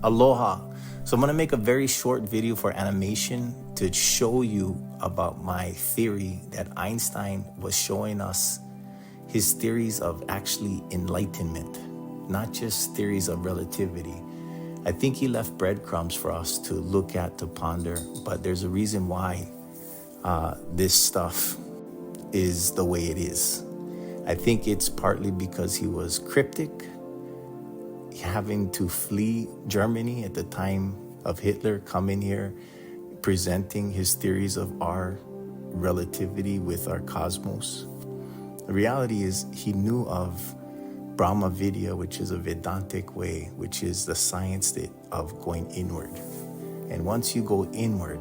Aloha. So I'm going to make a very short video for animation to show you about my theory that Einstein was showing us his theories of actually enlightenment, not just theories of relativity. I think he left breadcrumbs for us to look at, to ponder, but there's a reason why this stuff is the way it is. I think it's partly because he was cryptic, having to flee Germany at the time of Hitler coming here, presenting his theories of our relativity with our cosmos. The reality is he knew of Brahma Vidya, which is a Vedantic way, which is the science of going inward. And once you go inward,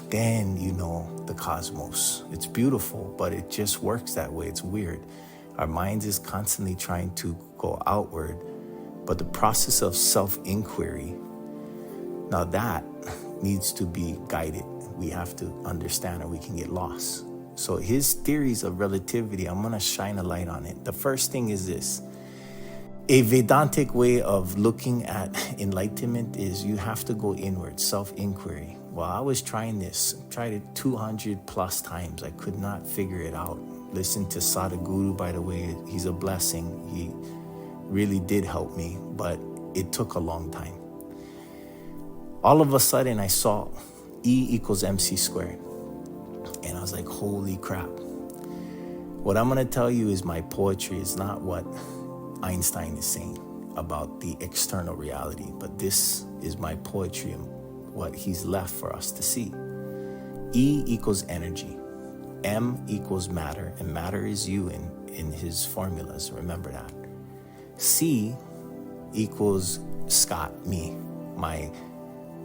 then you know the cosmos. It's beautiful, but it just works that way. It's weird. Our minds is constantly trying to go outward, but the process of self-inquiry, now that needs to be guided. We have to understand or we can get lost. So his theories of relativity, I'm going to shine a light on it. The first thing is this. A Vedantic way of looking at enlightenment is you have to go inward, self-inquiry. Well, I was trying this, tried it 200 plus times. I could not figure it out. Listen to Sadhguru, by the way, he's a blessing. He really did help me, but it took a long time. All of a sudden I saw E equals MC squared. And I was like, holy crap. What I'm going to tell you is my poetry is not what Einstein is saying about the external reality, but this is my poetry and what he's left for us to see. E equals energy. M equals matter, and matter is you in his formulas. Remember that. C equals Scott, me, my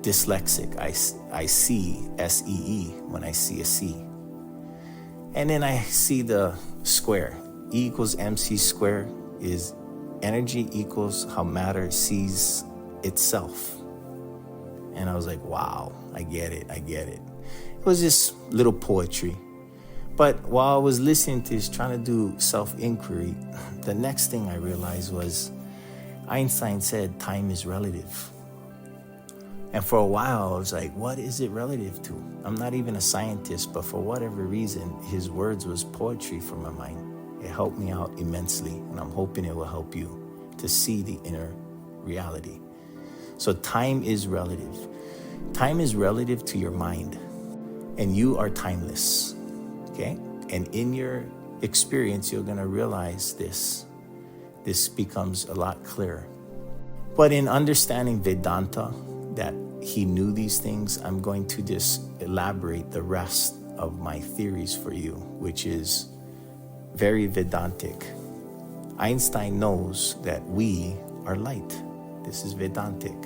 dyslexic. I see S-E-E when I see a C. And then I see the square. E equals MC squared is energy equals how matter sees itself. And I was like, wow, I get it. It was just little poetry. But while I was listening to this, trying to do self-inquiry, the next thing I realized was Einstein said time is relative. And for a while, I was like, what is it relative to? I'm not even a scientist, but for whatever reason, his words was poetry for my mind. It helped me out immensely, and I'm hoping it will help you to see the inner reality. So time is relative. Time is relative to your mind, and you are timeless, okay? And in your experience, you're gonna realize this. This becomes a lot clearer. But in understanding Vedanta, that he knew these things, I'm going to just elaborate the rest of my theories for you, which is very Vedantic. Einstein knows that we are light. This is Vedantic.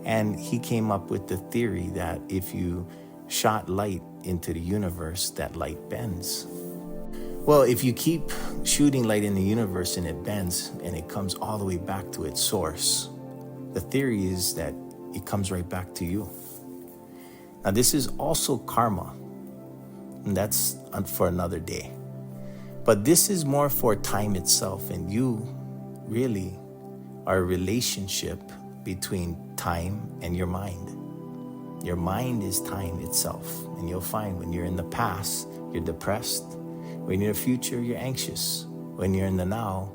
And he came up with the theory that if you shot light into the universe, that light bends. Well, if you keep shooting light in the universe and it bends and it comes all the way back to its source, the theory is that it comes right back to you. Now, this is also karma, and that's for another day. But this is more for time itself, and you really are a relationship between time and your mind. Your mind is time itself, and you'll find when you're in the past, you're depressed. When you're in the future, you're anxious. When you're in the now,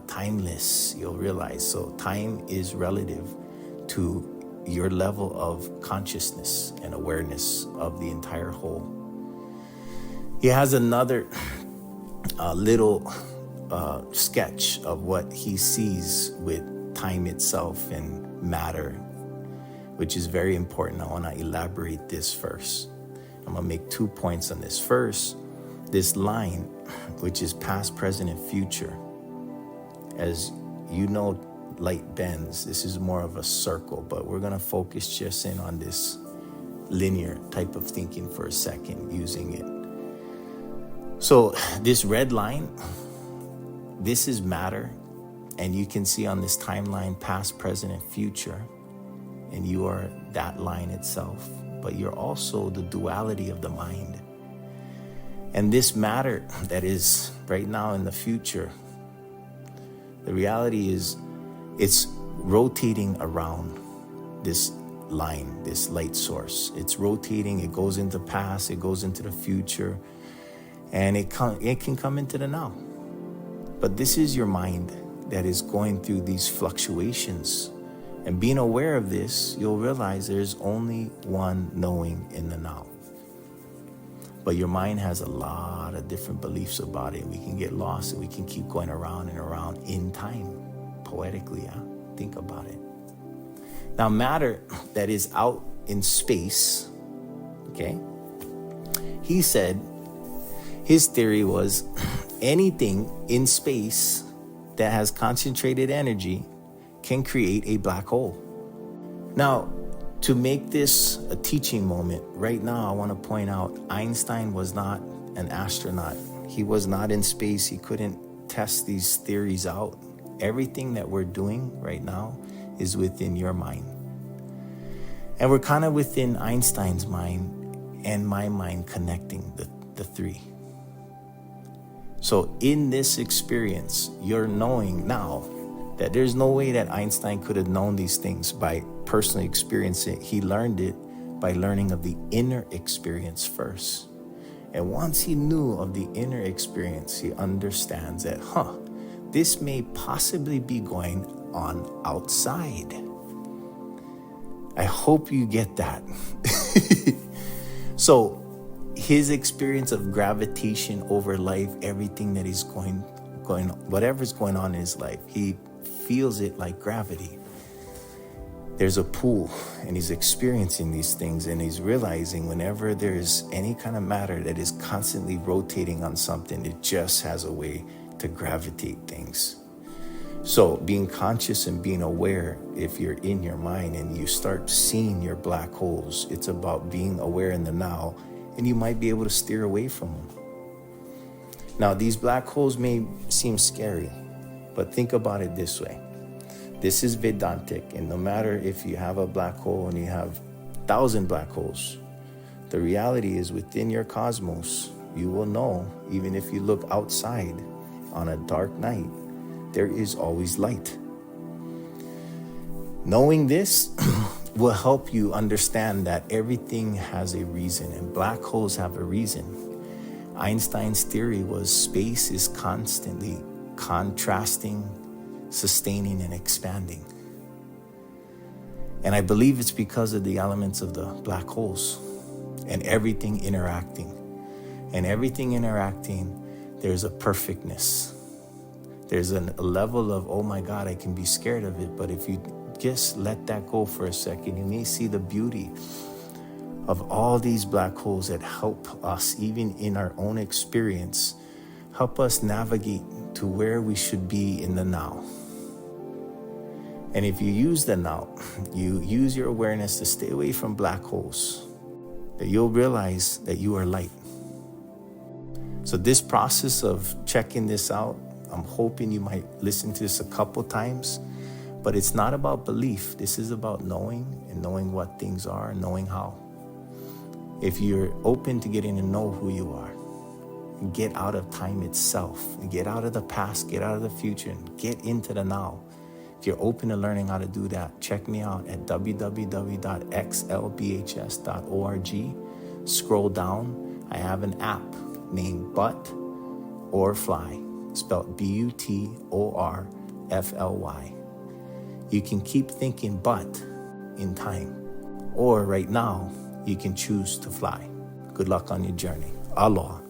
timeless, you'll realize. So time is relative to your level of consciousness and awareness of the entire whole. He has another little sketch of what he sees with time itself and matter, which is very important. I want to elaborate this first. I'm going to make 2 points on this. First, this line, which is past, present, and future. As you know, light bends. This is more of a circle, but we're going to focus just in on this linear type of thinking for a second, using it. So this red line, this is matter, and you can see on this timeline past, present, and future, and you are that line itself, but you're also the duality of the mind. And this matter that is right now in the future, the reality is it's rotating around this line, this light source. It's rotating, it goes into the past, it goes into the future, and it can come into the now. But this is your mind that is going through these fluctuations. And being aware of this, you'll realize there's only one knowing in the now. But your mind has a lot of different beliefs about it. We can get lost and we can keep going around and around in time, poetically. Think about it. Now, matter that is out in space, okay? He said his theory was anything in space that has concentrated energy can create a black hole. Now, to make this a teaching moment, right now I want to point out Einstein was not an astronaut. He was not in space. He couldn't test these theories out. Everything that we're doing right now is within your mind. And we're kind of within Einstein's mind and my mind connecting the three. So in this experience, you're knowing now that there's no way that Einstein could have known these things by personally experiencing it. He learned it by learning of the inner experience first. And once he knew of the inner experience, he understands that, this may possibly be going on outside. I hope you get that. So his experience of gravitation over life, everything that is going, whatever's going on in his life, he feels it like gravity. There's a pull, and he's experiencing these things, and he's realizing whenever there's any kind of matter that is constantly rotating on something, it just has a way to gravitate things. So being conscious and being aware, if you're in your mind and you start seeing your black holes, it's about being aware in the now, and you might be able to steer away from them. Now, these black holes may seem scary, but think about it this way. This is Vedantic, and no matter if you have a black hole and you have 1,000 black holes, the reality is within your cosmos, you will know, even if you look outside on a dark night, there is always light. Knowing this will help you understand that everything has a reason, and black holes have a reason. Einstein's theory was space is constantly contrasting, sustaining, and expanding. And I believe it's because of the elements of the black holes and everything interacting. And everything interacting, there's a perfectness. There's a level of, oh my God, I can be scared of it. But if you just let that go for a second, you may see the beauty of all these black holes that help us, even in our own experience, help us navigate to where we should be in the now. And if you use the now, you use your awareness to stay away from black holes, that you'll realize that you are light. So this process of checking this out, I'm hoping you might listen to this a couple times, but it's not about belief. This is about knowing, and knowing what things are and knowing how. If you're open to getting to know who you are, get out of time itself, get out of the past, get out of the future, and get into the now. If you're open to learning how to do that, check me out at www.xlbhs.org. Scroll down. I have an app named Butorfly, spelled Butorfly. You can keep thinking but in time, or right now, you can choose to fly. Good luck on your journey. Aloha.